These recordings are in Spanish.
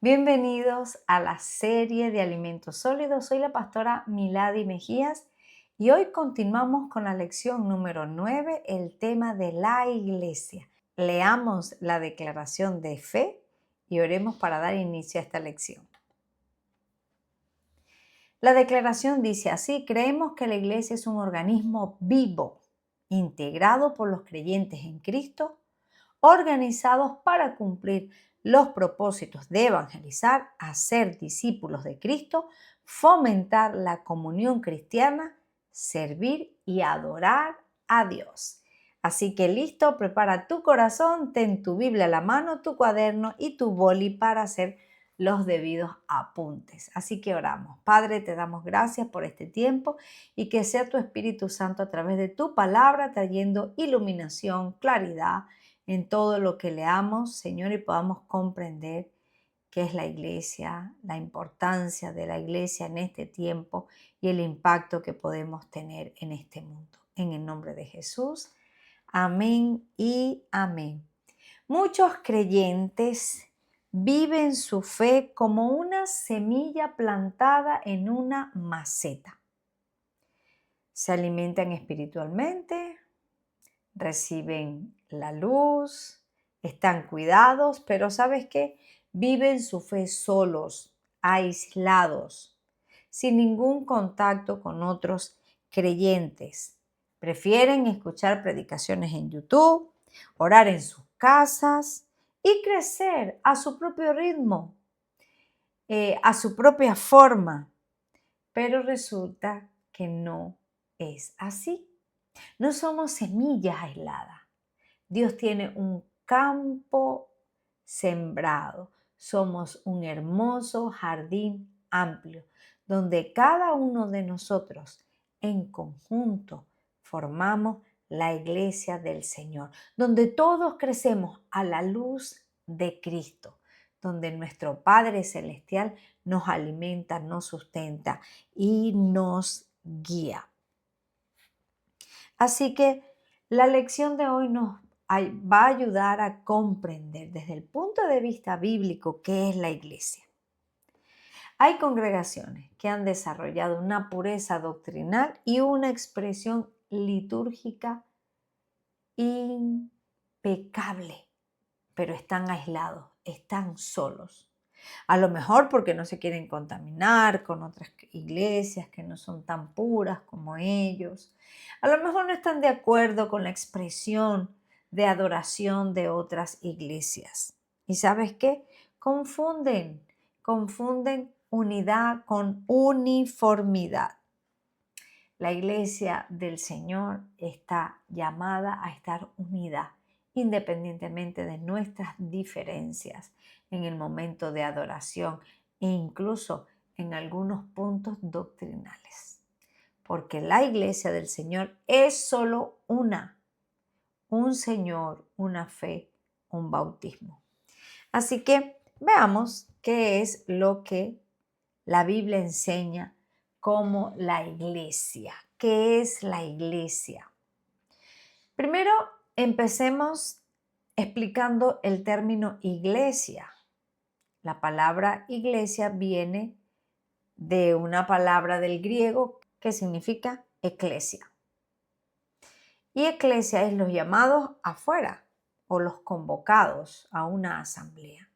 Bienvenidos a la serie de Alimentos Sólidos. Soy la pastora Milady Mejías y hoy continuamos con la lección número 9, el tema de la iglesia. Leamos la declaración de fe y oremos para dar inicio a esta lección. La declaración dice así: creemos que la iglesia es un organismo vivo, integrado por los creyentes en Cristo, organizados para cumplir los propósitos de evangelizar, hacer discípulos de Cristo, fomentar la comunión cristiana, servir y adorar a Dios. Así que listo, prepara tu corazón, ten tu Biblia a la mano, tu cuaderno y tu boli para hacer los debidos apuntes. Así que oramos. Padre, te damos gracias por este tiempo y que sea tu Espíritu Santo a través de tu palabra trayendo iluminación, claridad en todo lo que leamos, Señor, y podamos comprender qué es la iglesia, la importancia de la iglesia en este tiempo y el impacto que podemos tener en este mundo. En el nombre de Jesús, amén y amén. Muchos creyentes viven su fe como una semilla plantada en una maceta. Se alimentan espiritualmente, reciben la luz, están cuidados, pero ¿sabes qué? Viven su fe solos, aislados, sin ningún contacto con otros creyentes. Prefieren escuchar predicaciones en YouTube, orar en sus casas y crecer a su propio ritmo, a su propia forma. Pero resulta que no es así. No somos semillas aisladas. Dios tiene un campo sembrado. Somos un hermoso jardín amplio, donde cada uno de nosotros en conjunto formamos la iglesia del Señor, donde todos crecemos a la luz de Cristo, donde nuestro Padre Celestial nos alimenta, nos sustenta y nos guía. Así que la lección de hoy nos va a ayudar a comprender desde el punto de vista bíblico qué es la iglesia. Hay congregaciones que han desarrollado una pureza doctrinal y una expresión litúrgica impecable, pero están aislados, están solos. A lo mejor porque no se quieren contaminar con otras iglesias que no son tan puras como ellos. A lo mejor no están de acuerdo con la expresión de adoración de otras iglesias. ¿Y sabes qué? Confunden unidad con uniformidad. La iglesia del Señor está llamada a estar unida, independientemente de nuestras diferencias en el momento de adoración e incluso en algunos puntos doctrinales. Porque la iglesia del Señor es solo una, un Señor, una fe, un bautismo. Así que veamos qué es lo que la Biblia enseña como la iglesia. ¿Qué es la iglesia? Primero, empecemos explicando el término iglesia. La palabra iglesia viene de una palabra del griego que significa eclesia. Y eclesia es los llamados afuera o los convocados a una asamblea.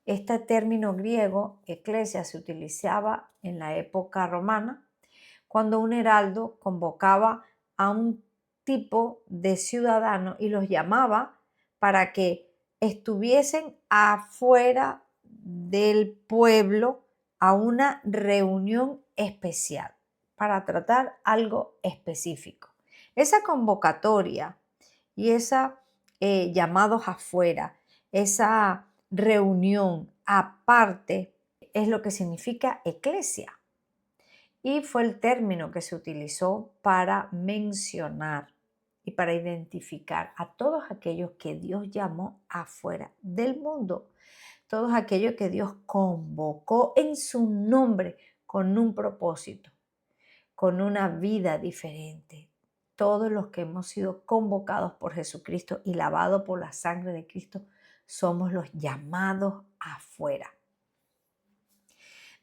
Este término griego, eclesia, se utilizaba en la época romana cuando un heraldo convocaba a un tipo de ciudadano y los llamaba para que estuviesen afuera del pueblo a una reunión especial para tratar algo específico. Esa convocatoria y esa llamados afuera, esa reunión aparte es lo que significa eclesia. Y fue el término que se utilizó para mencionar y para identificar a todos aquellos que Dios llamó afuera del mundo, todos aquellos que Dios convocó en su nombre con un propósito, con una vida diferente. Todos los que hemos sido convocados por Jesucristo y lavados por la sangre de Cristo, somos los llamados afuera.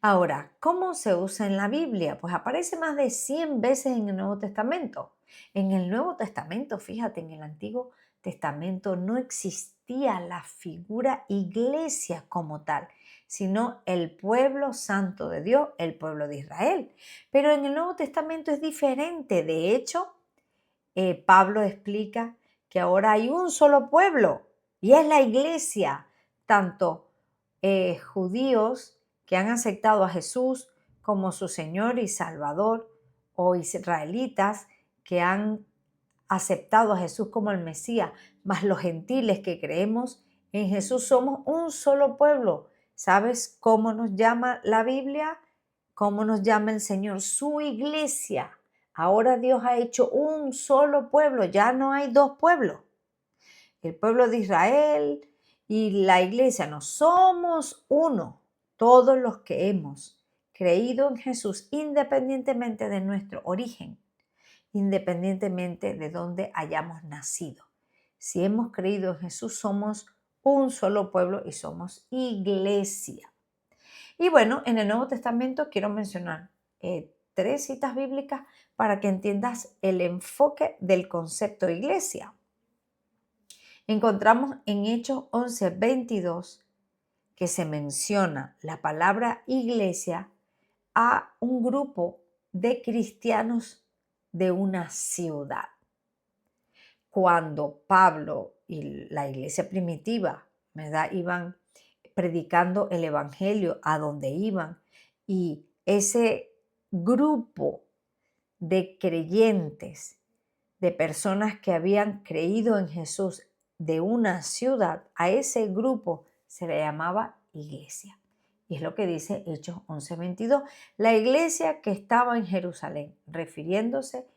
Ahora, ¿cómo se usa en la Biblia? Pues aparece más de 100 veces en el Nuevo Testamento. En el Nuevo Testamento, fíjate, en el Antiguo Testamento no existía la figura iglesia como tal, sino el pueblo santo de Dios, el pueblo de Israel. Pero en el Nuevo Testamento es diferente. De hecho, Pablo explica que ahora hay un solo pueblo y es la iglesia, tanto judíos que han aceptado a Jesús como su Señor y Salvador, o israelitas que han aceptado a Jesús como el Mesías, más los gentiles que creemos en Jesús, somos un solo pueblo. ¿Sabes cómo nos llama la Biblia? ¿Cómo nos llama el Señor? Su iglesia. Ahora Dios ha hecho un solo pueblo, ya no hay dos pueblos. El pueblo de Israel y la iglesia, no somos uno, todos los que hemos creído en Jesús, independientemente de nuestro origen, independientemente de dónde hayamos nacido. Si hemos creído en Jesús, somos un solo pueblo y somos iglesia. Y bueno, en el Nuevo Testamento quiero mencionar 3 citas bíblicas para que entiendas el enfoque del concepto de iglesia. Encontramos en Hechos 11:22 que se menciona la palabra iglesia a un grupo de cristianos de una ciudad. Cuando Pablo y la iglesia primitiva, ¿verdad?, iban predicando el evangelio a donde iban, y ese grupo de creyentes, de personas que habían creído en Jesús de una ciudad, a ese grupo se le llamaba iglesia. Y es lo que dice Hechos 11:22, la iglesia que estaba en Jerusalén, refiriéndose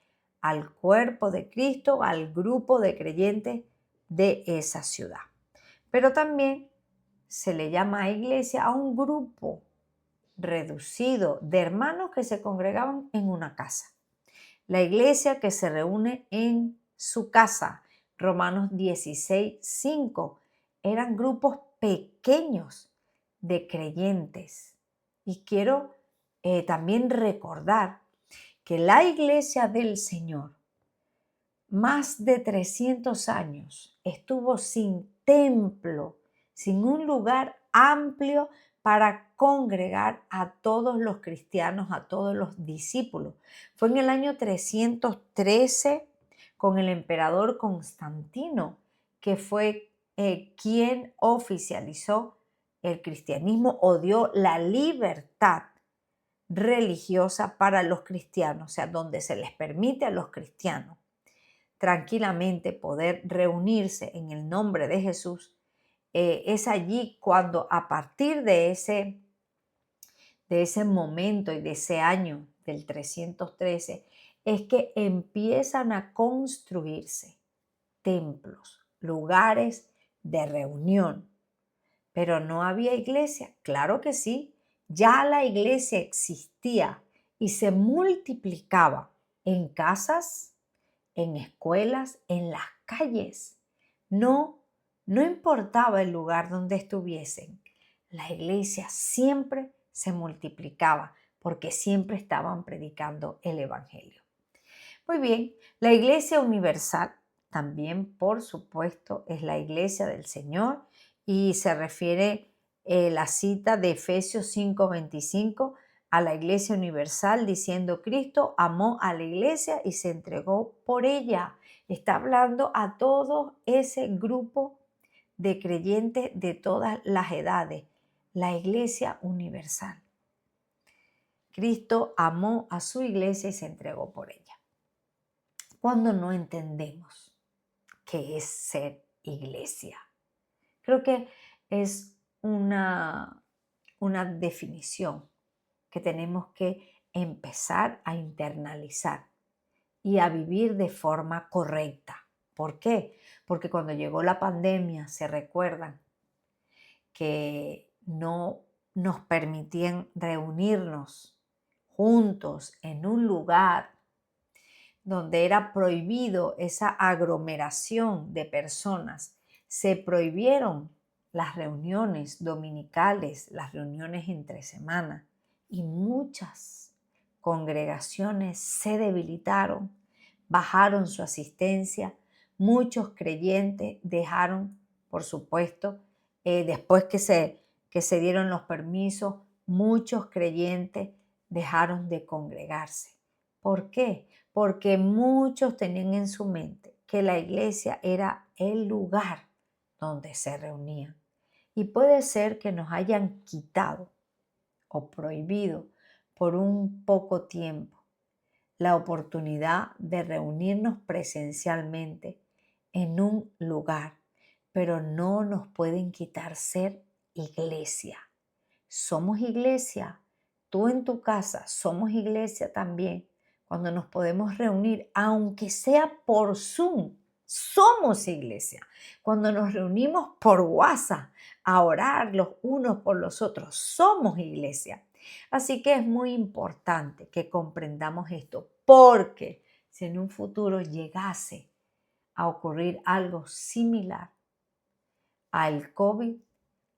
al cuerpo de Cristo, al grupo de creyentes de esa ciudad. Pero también se le llama iglesia a un grupo reducido de hermanos que se congregaban en una casa. La iglesia que se reúne en su casa, Romanos 16:5, eran grupos pequeños de creyentes. Y quiero también recordar que la iglesia del Señor, más de 300 años, estuvo sin templo, sin un lugar amplio para congregar a todos los cristianos, a todos los discípulos. Fue en el año 313 con el emperador Constantino, que fue quien oficializó el cristianismo o dio la libertad religiosa para los cristianos, o sea, donde se les permite a los cristianos tranquilamente poder reunirse en el nombre de Jesús. Es allí cuando a partir de ese momento y de ese año del 313 es que empiezan a construirse templos, lugares de reunión. Pero no había iglesia. Claro que sí, ya la iglesia existía y se multiplicaba en casas, en escuelas, en las calles. No importaba el lugar donde estuviesen. La iglesia siempre se multiplicaba porque siempre estaban predicando el evangelio. Muy bien, la iglesia universal también, por supuesto, es la iglesia del Señor y se refiere la cita de Efesios 5:25 a la iglesia universal diciendo: Cristo amó a la iglesia y se entregó por ella. Está hablando a todo ese grupo de creyentes de todas las edades, la iglesia universal. Cristo amó a su iglesia y se entregó por ella. Cuando no entendemos qué es ser iglesia, creo que es una definición que tenemos que empezar a internalizar y a vivir de forma correcta. ¿Por qué? Porque cuando llegó la pandemia, se recuerdan que no nos permitían reunirnos juntos en un lugar donde era prohibido esa aglomeración de personas. Se prohibieron las reuniones dominicales, las reuniones entre semana, y muchas congregaciones se debilitaron, bajaron su asistencia, muchos creyentes dejaron, por supuesto, después que se dieron los permisos, muchos creyentes dejaron de congregarse. ¿Por qué? Porque muchos tenían en su mente que la iglesia era el lugar donde se reunían. Y puede ser que nos hayan quitado o prohibido por un poco tiempo la oportunidad de reunirnos presencialmente en un lugar, pero no nos pueden quitar ser iglesia. Somos iglesia, tú en tu casa somos iglesia también, cuando nos podemos reunir, aunque sea por Zoom, somos iglesia. Cuando nos reunimos por WhatsApp a orar los unos por los otros, somos iglesia. Así que es muy importante que comprendamos esto, porque si en un futuro llegase a ocurrir algo similar al COVID,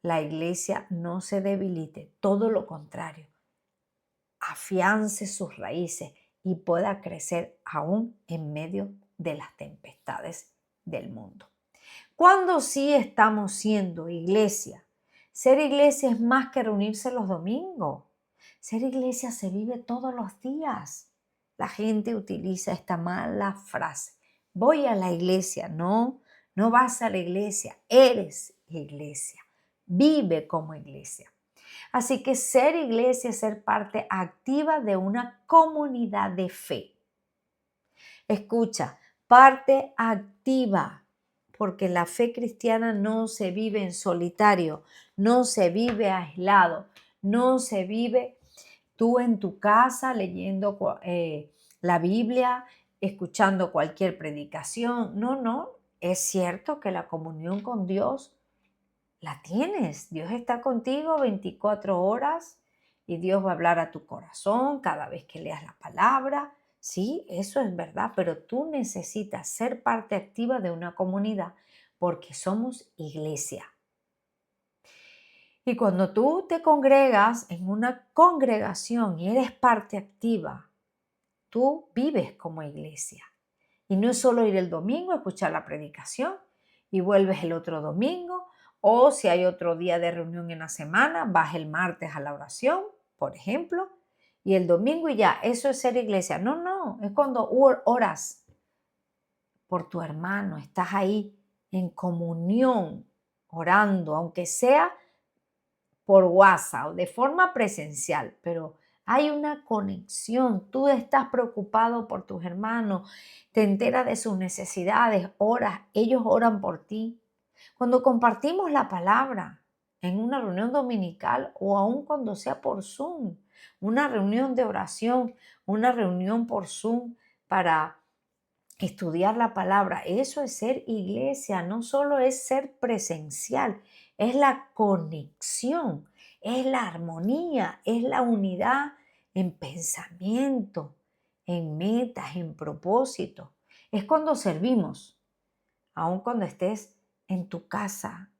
la iglesia no se debilite, todo lo contrario, afiance sus raíces y pueda crecer aún en medio de las tempestades del mundo. ¿Cuándo sí estamos siendo iglesia? Ser iglesia es más que reunirse los domingos. Ser iglesia se vive todos los días. La gente utiliza esta mala frase. Voy a la iglesia. No, no vas a la iglesia. Eres iglesia. Vive como iglesia. Así que ser iglesia es ser parte activa de una comunidad de fe. Escucha, parte activa, porque la fe cristiana no se vive en solitario, no se vive aislado, no se vive tú en tu casa leyendo la Biblia, escuchando cualquier predicación. No, no, es cierto que la comunión con Dios la tienes. Dios está contigo 24 horas y Dios va a hablar a tu corazón cada vez que leas la palabra. Sí, eso es verdad, pero tú necesitas ser parte activa de una comunidad porque somos iglesia. Y cuando tú te congregas en una congregación y eres parte activa, tú vives como iglesia. Y no es solo ir el domingo a escuchar la predicación y vuelves el otro domingo, o si hay otro día de reunión en la semana, vas el martes a la oración, por ejemplo, y el domingo y ya, eso es ser iglesia. No, no, es cuando oras por tu hermano, estás ahí en comunión, orando, aunque sea por WhatsApp o de forma presencial, pero hay una conexión. Tú estás preocupado por tus hermanos, te enteras de sus necesidades, oras, ellos oran por ti. Cuando compartimos la palabra en una reunión dominical o aun cuando sea por Zoom, una reunión de oración, una reunión por Zoom para estudiar la palabra, eso es ser iglesia, no solo es ser presencial, es la conexión, es la armonía, es la unidad en pensamiento, en metas, en propósito. Es cuando servimos, aun cuando estés en tu casa,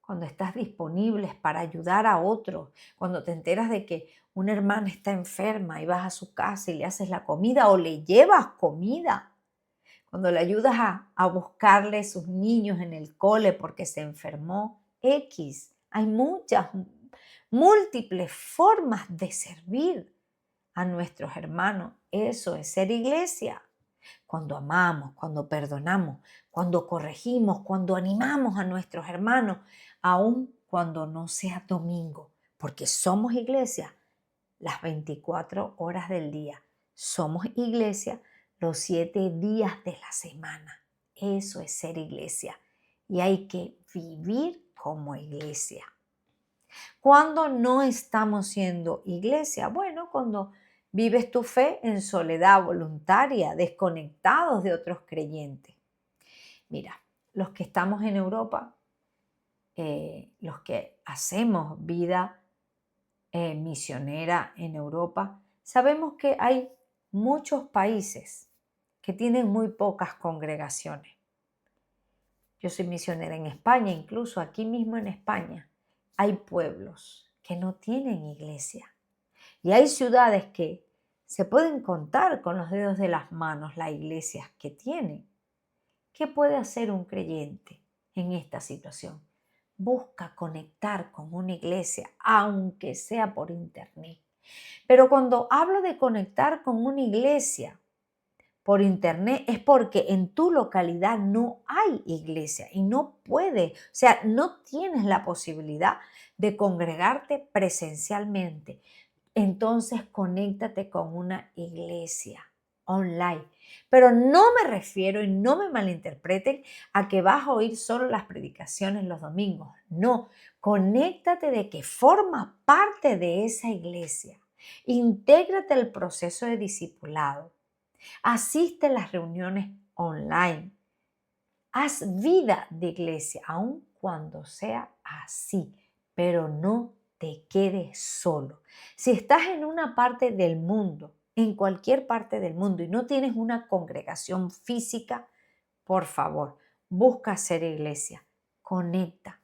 cuando estás disponibles para ayudar a otros, cuando te enteras de que una hermana está enferma y vas a su casa y le haces la comida o le llevas comida. Cuando le ayudas a buscarle sus niños en el cole porque se enfermó, X. Hay muchas, múltiples formas de servir a nuestros hermanos. Eso es ser iglesia. Cuando amamos, cuando perdonamos, cuando corregimos, cuando animamos a nuestros hermanos, aun cuando no sea domingo, porque somos iglesia las 24 horas del día. Somos iglesia los 7 días de la semana. Eso es ser iglesia. Y hay que vivir como iglesia. ¿Cuándo no estamos siendo iglesia? Bueno, cuando vives tu fe en soledad voluntaria, desconectados de otros creyentes. Mira, los que estamos en Europa, los que hacemos vida misionera en Europa, sabemos que hay muchos países que tienen muy pocas congregaciones. Yo soy misionera en España, incluso aquí mismo en España hay pueblos que no tienen iglesia. Y hay ciudades que se pueden contar con los dedos de las manos las iglesias que tienen. ¿Qué puede hacer un creyente en esta situación? Busca conectar con una iglesia, aunque sea por internet. Pero cuando hablo de conectar con una iglesia por internet es porque en tu localidad no hay iglesia y no puedes, o sea, no tienes la posibilidad de congregarte presencialmente. Entonces conéctate con una iglesia online. Pero no me refiero, y no me malinterpreten, a que vas a oír solo las predicaciones los domingos. No, conéctate de que formas parte de esa iglesia. Intégrate al proceso de discipulado. Asiste a las reuniones online. Haz vida de iglesia, aun cuando sea así, pero no te quedes solo. Si estás en una parte del mundo, en cualquier parte del mundo y no tienes una congregación física, por favor, busca hacer iglesia. Conecta.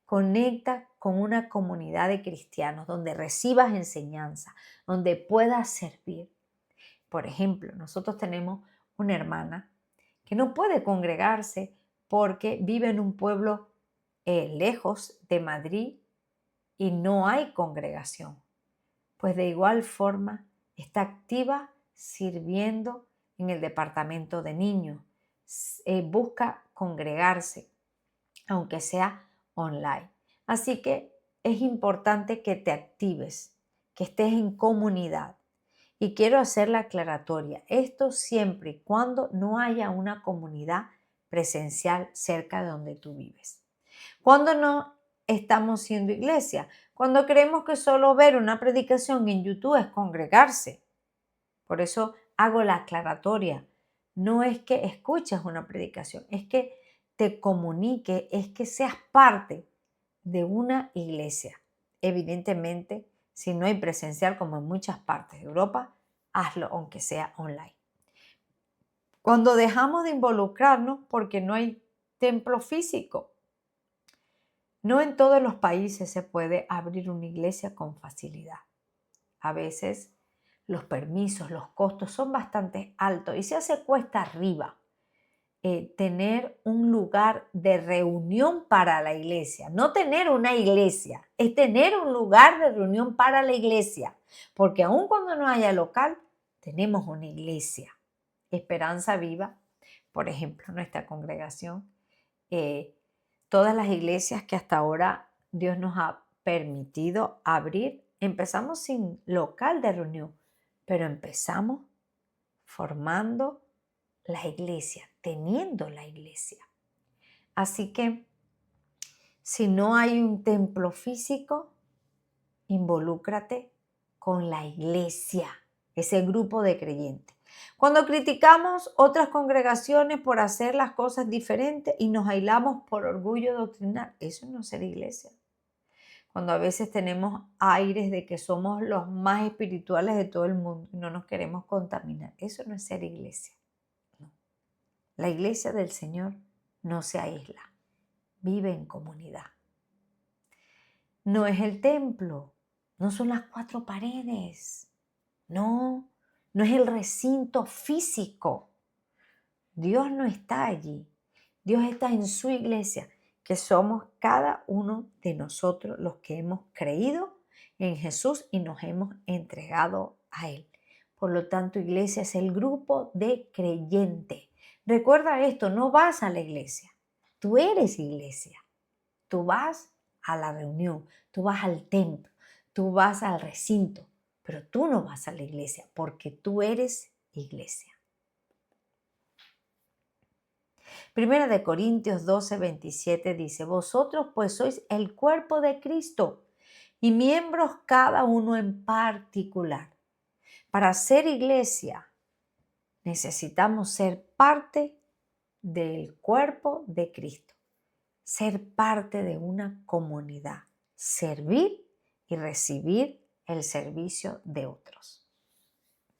Conecta con una comunidad de cristianos donde recibas enseñanza, donde puedas servir. Por ejemplo, nosotros tenemos una hermana que no puede congregarse porque vive en un pueblo lejos de Madrid y no hay congregación. Pues de igual forma está activa sirviendo en el departamento de niños. Busca congregarse, aunque sea online. Así que es importante que te actives, que estés en comunidad. Y quiero hacer la aclaratoria, esto siempre y cuando no haya una comunidad presencial cerca de donde tú vives. Cuando no estamos siendo iglesia, cuando creemos que solo ver una predicación en YouTube es congregarse. Por eso hago la aclaratoria. No es que escuches una predicación, es que te comunique, es que seas parte de una iglesia. Evidentemente, si no hay presencial como en muchas partes de Europa, hazlo aunque sea online. Cuando dejamos de involucrarnos porque no hay templo físico, no en todos los países se puede abrir una iglesia con facilidad. A veces los permisos, los costos son bastante altos y se hace cuesta arriba tener un lugar de reunión para la iglesia. No tener una iglesia, es tener un lugar de reunión para la iglesia. Porque aun cuando no haya local, tenemos una iglesia. Esperanza Viva, por ejemplo, nuestra congregación, todas las iglesias que hasta ahora Dios nos ha permitido abrir, empezamos sin local de reunión, pero empezamos formando la iglesia, teniendo la iglesia. Así que si no hay un templo físico, involúcrate con la iglesia, ese grupo de creyentes. Cuando criticamos otras congregaciones por hacer las cosas diferentes y nos aislamos por orgullo doctrinal, eso no es ser iglesia. Cuando a veces tenemos aires de que somos los más espirituales de todo el mundo y no nos queremos contaminar, eso no es ser iglesia. La iglesia del Señor no se aísla, vive en comunidad. No es el templo, no son las 4 paredes, no es el recinto físico. Dios no está allí, Dios está en su iglesia, que somos cada uno de nosotros los que hemos creído en Jesús y nos hemos entregado a Él. Por lo tanto, iglesia es el grupo de creyentes. Recuerda esto, no vas a la iglesia, tú eres iglesia. Tú vas a la reunión, tú vas al templo, tú vas al recinto, pero tú no vas a la iglesia porque tú eres iglesia. Primera de Corintios 12:27 dice, vosotros pues sois el cuerpo de Cristo y miembros cada uno en particular. Para ser iglesia necesitamos ser parte del cuerpo de Cristo, ser parte de una comunidad, servir y recibir el servicio de otros.